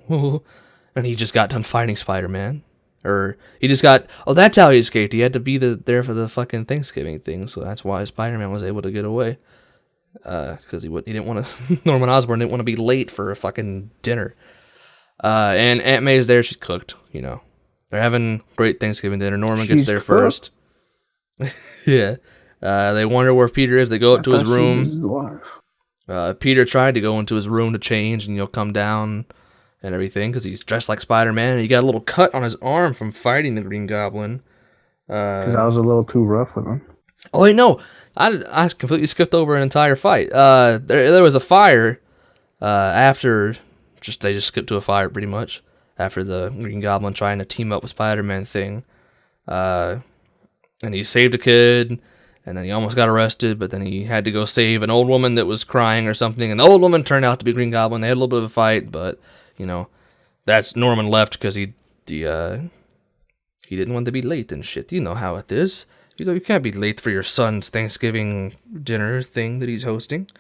And he just got done fighting Spider-Man. Or, he just got... Oh, that's how he escaped. He had to be there for the fucking Thanksgiving thing, so that's why Spider-Man was able to get away. Because he didn't want to... Norman Osborn didn't want to be late for a fucking dinner. And Aunt May's there, she's cooked, you know. They're having great Thanksgiving dinner. Norman gets there first. Yeah. They wonder where Peter is. They go up to his room. Peter tried to go into his room to change and, come down and everything because he's dressed like Spider-Man. And he got a little cut on his arm from fighting the Green Goblin.
Because I was a little too rough with him.
Oh, wait, no. I completely skipped over an entire fight. There was a fire after... They just skipped to a fire, pretty much, after the Green Goblin trying to team up with Spider-Man thing. And he saved a kid... And then he almost got arrested, but then he had to go save an old woman that was crying or something. And the old woman turned out to be Green Goblin. They had a little bit of a fight, but, that's Norman left because he didn't want to be late and shit. You know how it is. You can't be late for your son's Thanksgiving dinner thing that he's hosting.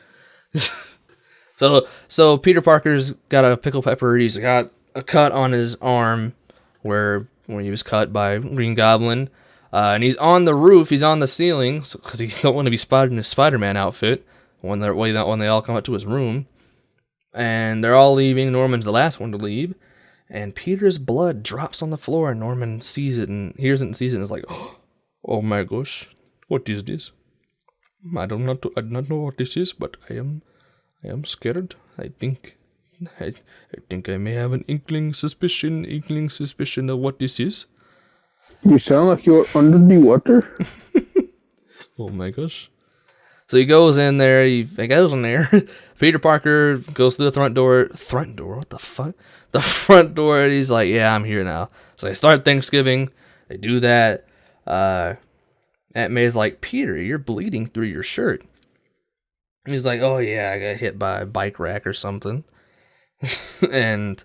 So Peter Parker's got a pickle pepper. He's got a cut on his arm where he was cut by Green Goblin. And he's on the roof, he's on the ceiling, because he don't want to be spotted in his Spider-Man outfit when they all come up to his room. And they're all leaving. Norman's the last one to leave. And Peter's blood drops on the floor, and Norman sees it and hears it and sees it and is like, oh my gosh, what is this? I do not know what this is, but I am scared. I think I may have an inkling suspicion of what this is.
You sound like you're under the water.
Oh my gosh. So he goes in there. Peter Parker goes through the front door. Front door? What the fuck? The front door. And he's like, yeah, I'm here now. So they start Thanksgiving. They do that. Aunt May's like, Peter, you're bleeding through your shirt. And he's like, oh yeah, I got hit by a bike rack or something. And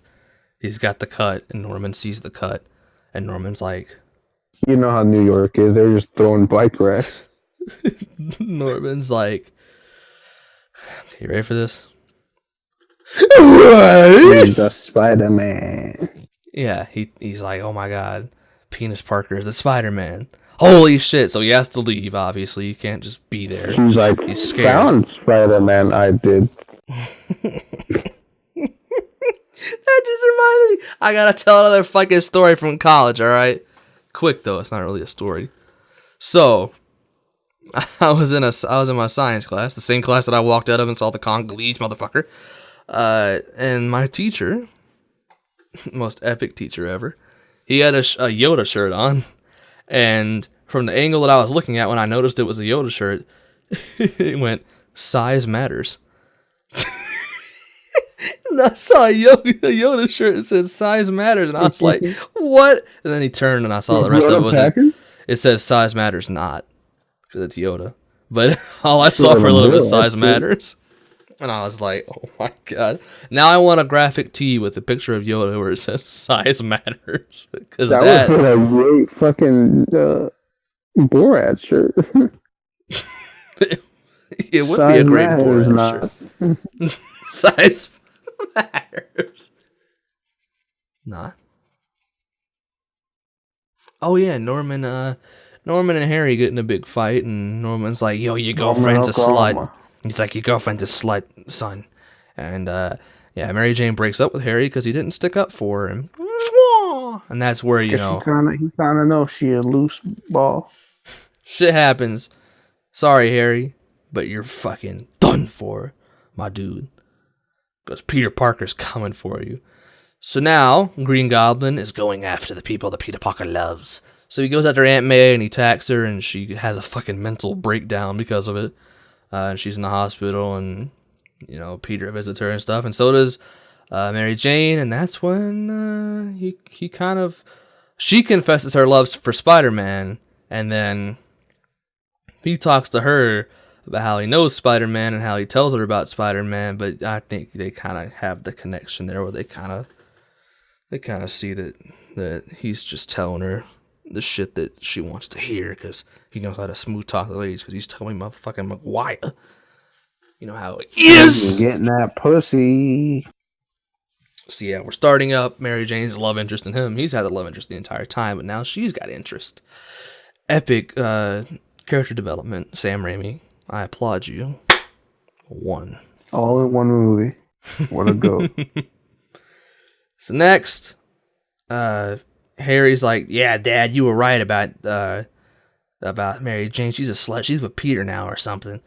he's got the cut. And Norman sees the cut. And Norman's like...
You know how New York is. They're just throwing bike racks.
Norman's like, okay, you ready for this?
He's the Spider-Man.
Yeah, he's like, oh my god, Penis Parker is the Spider-Man. Holy shit. So he has to leave, obviously. You can't just be there.
He's like,
he's scared.
Found Spider-Man, I did.
That just reminded me. I gotta tell another fucking story from college, alright? Quick though, it's not really a story. So, I was in my science class, the same class that I walked out of and saw the Congolese motherfucker. And my teacher, most epic teacher ever, he had a Yoda shirt on. And from the angle that I was looking at when I noticed it was a Yoda shirt, it went, size matters. And I saw a Yoda shirt that said size matters, and I was like, what? And then he turned and I saw the rest of it wasn't. It says size matters not, because it's Yoda. But all I saw for a little bit was size matters. And I was like, oh my god. Now I want a graphic tee with a picture of Yoda where it says size matters. Because
that would put a great fucking Borat shirt.
It would be a great Borat shirt. Size matters. Not. Oh yeah, Norman and Harry get in a big fight, and Norman's like, yo, your girlfriend's a slut. He's like, your girlfriend's a slut, son. And yeah, Mary Jane breaks up with Harry because he didn't stick up for him. And that's where, you know,
he kind of knows she a loose ball.
Shit happens. Sorry, Harry, but you're fucking done for, my dude. Because Peter Parker's coming for you. So now, Green Goblin is going after the people that Peter Parker loves. So he goes after Aunt May and he attacks her, and she has a fucking mental breakdown because of it. And she's in the hospital, and Peter visits her and stuff, and so does Mary Jane, and that's when she confesses her love for Spider-Man, and then he talks to her about how he knows Spider-Man and how he tells her about Spider-Man, but I think they kind of have the connection there where they kind of see that he's just telling her the shit that she wants to hear because he knows how to smooth talk the ladies because he's telling motherfucking Maguire. You know how it is.
Getting that pussy.
So yeah, we're starting up Mary Jane's love interest in him. He's had a love interest the entire time, but now she's got interest. Epic character development, Sam Raimi. I applaud you. 1.
All in one movie. What a go.
So next, Harry's like, yeah, Dad, you were right about Mary Jane. She's a slut. She's with Peter now or something.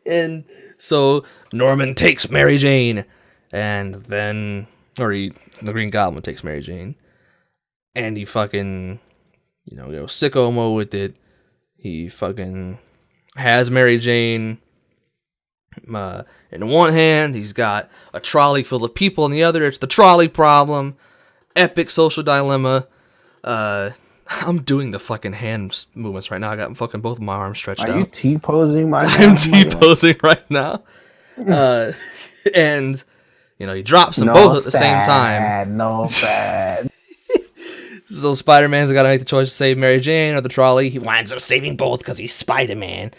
And so Norman takes Mary Jane, and then, the Green Goblin takes Mary Jane, and he fucking, goes sicko mode with it. He fucking has Mary Jane. In one hand, he's got a trolley full of people. In the other, it's the trolley problem. Epic social dilemma. I'm doing the fucking hand movements right now. I got fucking both of my arms stretched out.
Are you T-posing my
I'm T-posing right now. And, he drops them both at the same time.
No bad.
So Spider-Man's got to make the choice to save Mary Jane or the trolley. He winds up saving both because he's Spider-Man.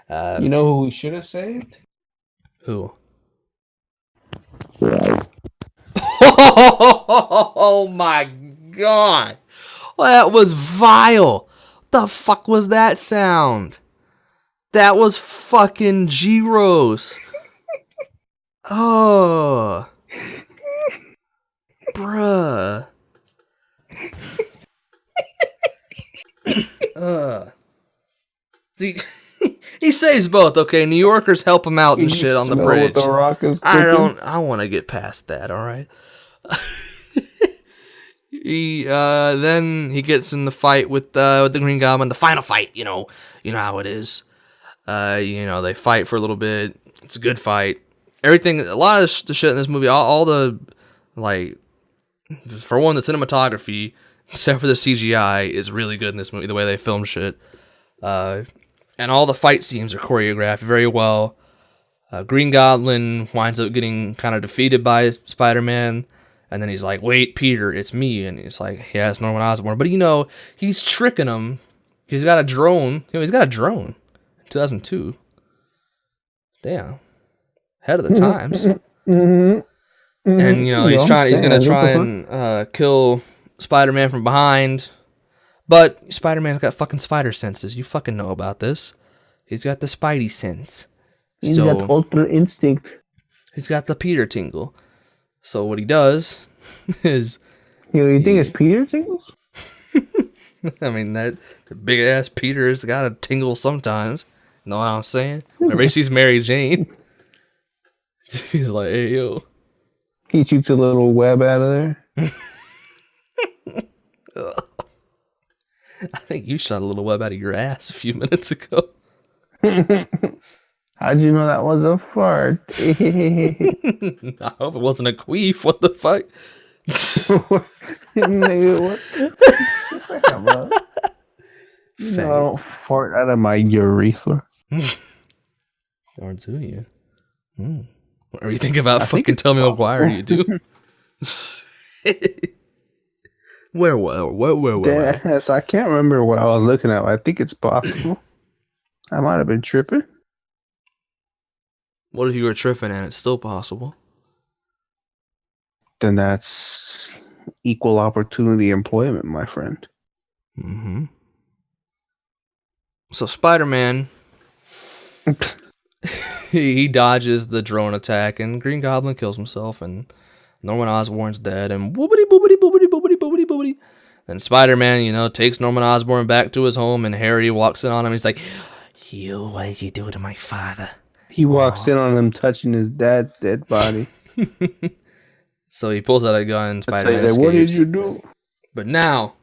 You know who we should have saved?
Who?
Right.
Oh my god. That was vile. What the fuck was that sound? That was fucking G-Rose. Oh. Bruh. He saves both, okay? New Yorkers help him out and shit on the bridge.
The Rock is
I want to get past that, alright? Then he gets in the fight with the Green Goblin, the final fight, you know how it is. They fight for a little bit. It's a good fight. Everything, a lot of the shit in this movie, all the, like, for one, the cinematography, except for the CGI, is really good in this movie, the way they film shit. And all the fight scenes are choreographed very well. Green Goblin winds up getting kind of defeated by Spider-Man, and then he's like, wait, Peter, it's me. And he's like, yeah, it's Norman Osborn. But, he's tricking him. He's got a drone. He's got a drone. 2002. Damn. Ahead of the times. And, he's going to try and kill Spider-Man from behind. But Spider-Man's got fucking spider senses. You fucking know about this. He's got the Spidey sense.
He's got ultra instinct.
He's got the Peter tingle. So what he does is...
You think it's Peter tingles?
I mean, that the big-ass Peter's got a tingle sometimes. Know what I'm saying? Whenever he sees Mary Jane, he's like, hey, yo.
He shoots a little web out of there.
I think you shot a little web out of your ass a few minutes ago.
How'd you know that was a fart?
I hope it wasn't a queef. What the fuck?
Nigga, what? I don't fart out of my urethra.
Or do you? What are you thinking about? Fucking tell me Maguire you do. Where?
Yes, I can't remember what I was looking at. I think it's possible. I might have been tripping.
What if you were tripping and it's still possible?
Then that's equal opportunity employment, my friend.
Mm-hmm. So Spider-Man, he dodges the drone attack, and Green Goblin kills himself, and Norman Osborn's dead, and boobity boobity boobity boobity boobity boobity. Then Spider-Man, takes Norman Osborn back to his home, and Harry walks in on him. He's like, what did you do to my father?
He walks in on him touching his dad's dead body.
So he pulls out a gun, Spider-Man escapes.
What did you do?
But now,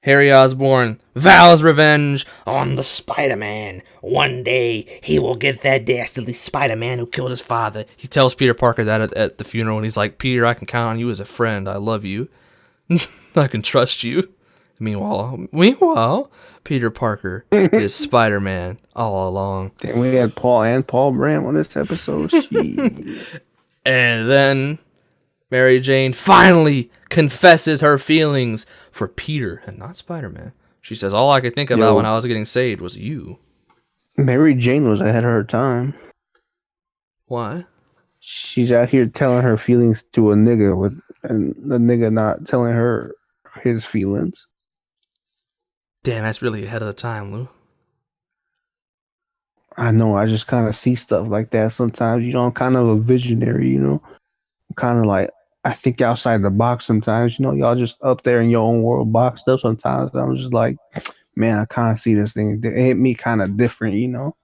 Harry Osborn vows revenge on the Spider-Man. One day he will get that dastardly Spider-Man who killed his father. He tells Peter Parker that at the funeral, and he's like, Peter, I can count on you as a friend. I love you. I can trust you. Meanwhile, Peter Parker is Spider-Man all along.
Then we had Paul Brandt on this episode. Shit.
And then Mary Jane finally confesses her feelings for Peter and not Spider-Man. She says, all I could think about when I was getting saved was you.
Mary Jane was ahead of her time.
Why?
She's out here telling her feelings to a nigga and the nigga not telling her his feelings.
Damn, that's really ahead of the time, Lou.
I know, I just kind of see stuff like that sometimes. You know, I'm kind of a visionary, you know. I'm kind of like, I think outside the box sometimes. You know, y'all just up there in your own world boxed up sometimes. I'm just like, man, I kind of see this thing. It hit me kind of different, you know.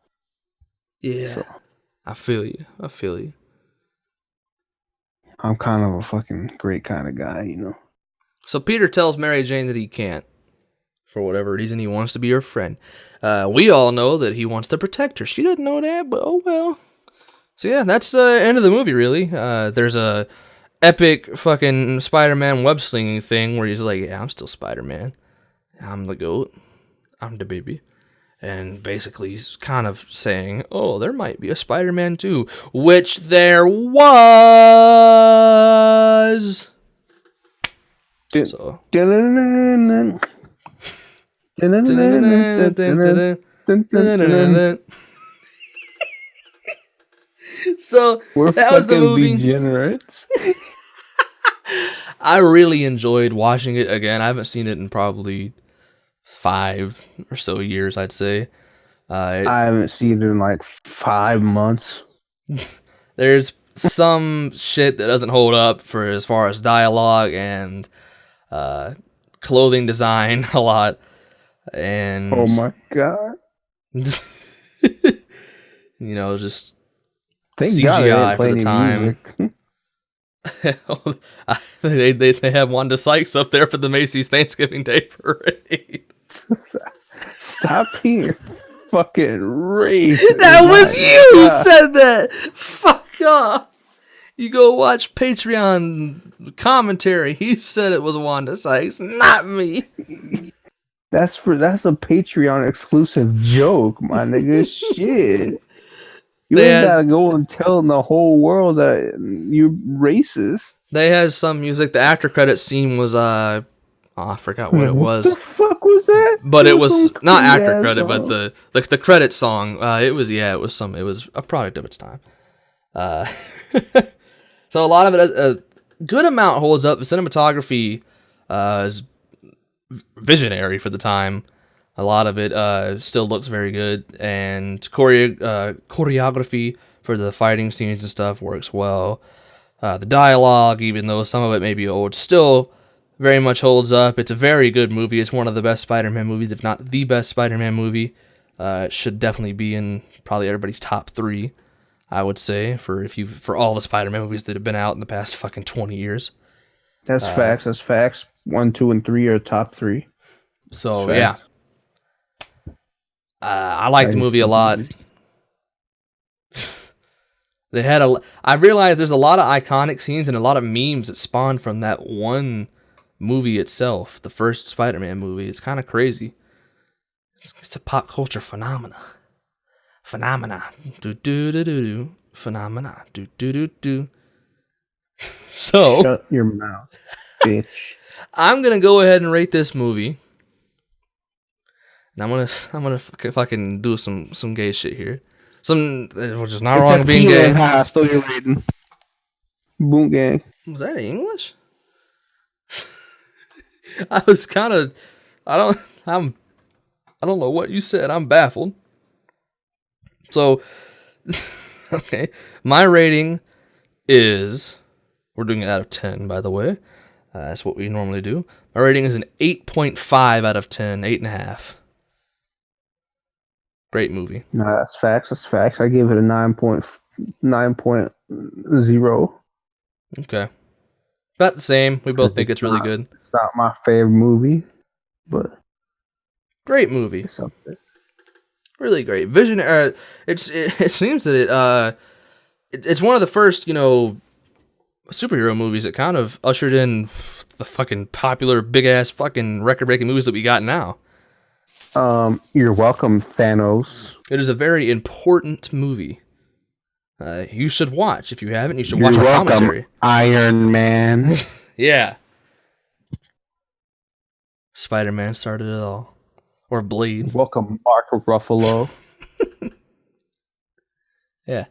Yeah,
So,
I feel you.
I'm kind of a fucking great kind of guy, you know.
So Peter tells Mary Jane that he can't. For whatever reason, he wants to be her friend. We all know that he wants to protect her. She doesn't know that, but oh well. So yeah, that's the end of the movie, really. There's a epic fucking Spider-Man web-slinging thing where he's like, yeah, I'm still Spider-Man. I'm the GOAT. I'm the baby. And basically he's kind of saying, oh, there might be a Spider-Man 2, which there was. So. So
We're
that was the movie.
Degenerates.
I really enjoyed watching it again. I haven't seen it in probably 5 or so years, I'd say.
I haven't seen it in like 5 months.
There's some shit that doesn't hold up for as far as dialogue and clothing design a lot. And
Oh my god.
you know, just
Thank God they
CGI
didn't play
for the
any
they
music.
have Wanda Sykes up there for the Macy's Thanksgiving Day Parade.
Stop being fucking racist.
That was you who
God.
said that. Fuck off. You go watch Patreon commentary. He said it was Wanda Sykes, not me.
That's a Patreon exclusive joke, my nigga. Shit. You ain't gotta go and tell the whole world that you're racist.
They had some music. The after credit scene was I forgot what it was.
What the fuck was that?
But it was
some
not after
cool-ass
credit,
song.
but the credit song. It was a product of its time. So a lot of it, a good amount holds up. The cinematography is visionary for the time. A lot of it still looks very good, and choreography for the fighting scenes and stuff works well. The dialogue, even though some of it may be old, still very much holds up. It's a very good movie. It's one of the best Spider-Man movies, if not the best Spider-Man movie. It should definitely be in probably everybody's top 3, I would say, for all the Spider-Man movies that have been out in the past fucking 20 years.
That's facts. That's facts. 1, 2, and 3 are top 3.
So
Facts.
yeah, I like the movie a lot. I realized there's a lot of iconic scenes and a lot of memes that spawned from that one movie itself, the first Spider-Man movie. It's kind of crazy. It's a pop culture phenomena. Do do do do do. Phenomena. Do do do do. So
Shut your mouth, bitch.
I'm gonna go ahead and rate this movie. And I'm gonna fucking do some gay shit here. Which is not wrong being gay.
Still you're rating. Boom gang.
Was that English? I was kind of. I don't know what you said. I'm baffled. So, okay, my rating is. We're doing it out of 10, by the way. That's what we normally do. My rating is an 8.5 out of 10, 8.5. Great movie.
No, that's facts. That's facts. I gave it a 9.0.
Okay. About the same. We both think it's really good.
It's not my favorite movie. but
Great movie.
it's something.
Really great. Vision. It seems that it's one of the first, superhero movies that kind of ushered in the fucking popular big ass fucking record breaking movies that we got now.
You're welcome, Thanos.
It is a very important movie. You should watch. If you haven't, you should
You're
watch our
welcome,
commentary.
Iron Man.
Yeah. Spider-Man started it all. Or Blade.
Welcome, Mark Ruffalo.
Yeah.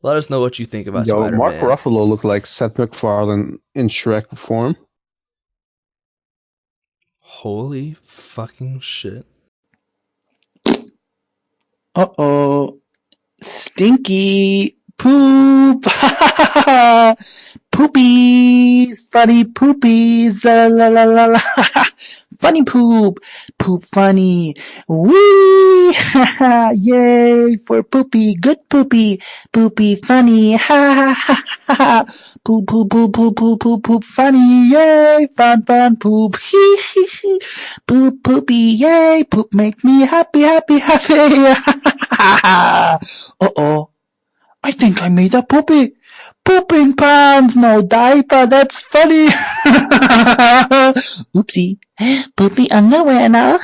Let us know what you think about
Yo,
Spider-Man.
Mark Ruffalo looked like Seth MacFarlane in Shrek form.
Holy fucking shit.
Uh-oh. Stinky poop. Poopies. Funny poopies. La la la la. Funny poop. Poop funny. Wee. Yay for poopy. Good poopy. Poopy funny. Ha ha ha. Poop poop poop poop poop poop poop funny. Yay. Fun fun poop. Hee hee hee. Poop poopy. Yay. Poop make me happy happy happy. Uh-oh. I think I made a poopy. Pooping pants, no diaper, that's funny. Oopsie. Poopy underwear now.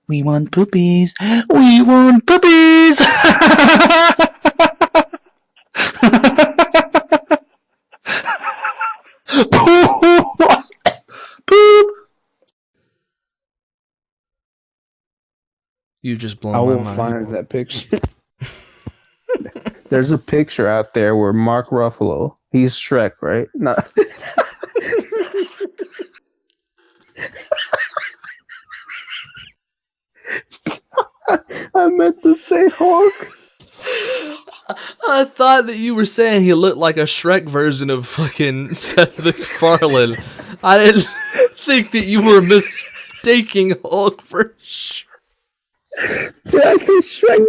We want poopies. We want poopies. Poop.
You just blown
I
my
will
mind.
find that picture. There's a picture out there where Mark Ruffalo, he's Shrek, right? No. I meant to say Hulk.
I thought that you were saying he looked like a Shrek version of fucking Seth MacFarlane. I didn't think that you were mistaking Hulk for Shrek.
Did I say Shrek?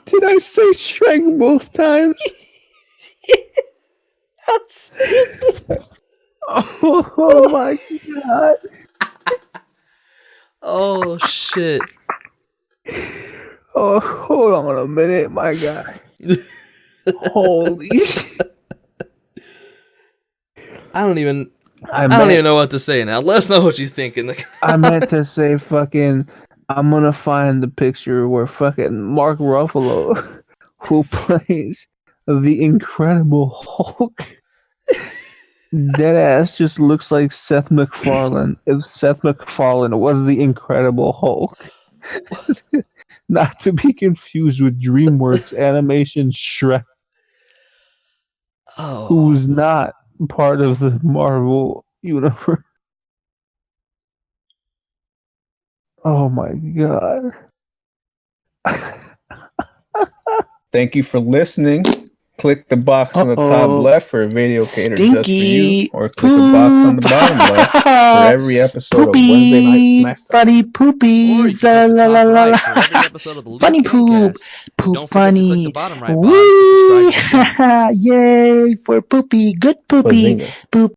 Did I say Shrek both times? Oh my god.
Oh shit.
Oh, hold on a minute, my guy. Holy shit.
I don't even know what to say now. Let us know what you think in the
I meant to say fucking I'm gonna find the picture where fucking Mark Ruffalo, who plays the Incredible Hulk, deadass just looks like Seth MacFarlane if Seth MacFarlane was the Incredible Hulk. Not to be confused with DreamWorks animation Shrek, who's not part of the Marvel universe. Oh my god.
Thank you for listening. Click the box on the top left for a video catered just for you, or click the box on the bottom left for every episode of Wednesday Night Smackdown.
Funny poopies. La la la la la. Funny poop. Poop funny. Wee. Yay for poopy. Good poopy.
Bazinga.
Poop.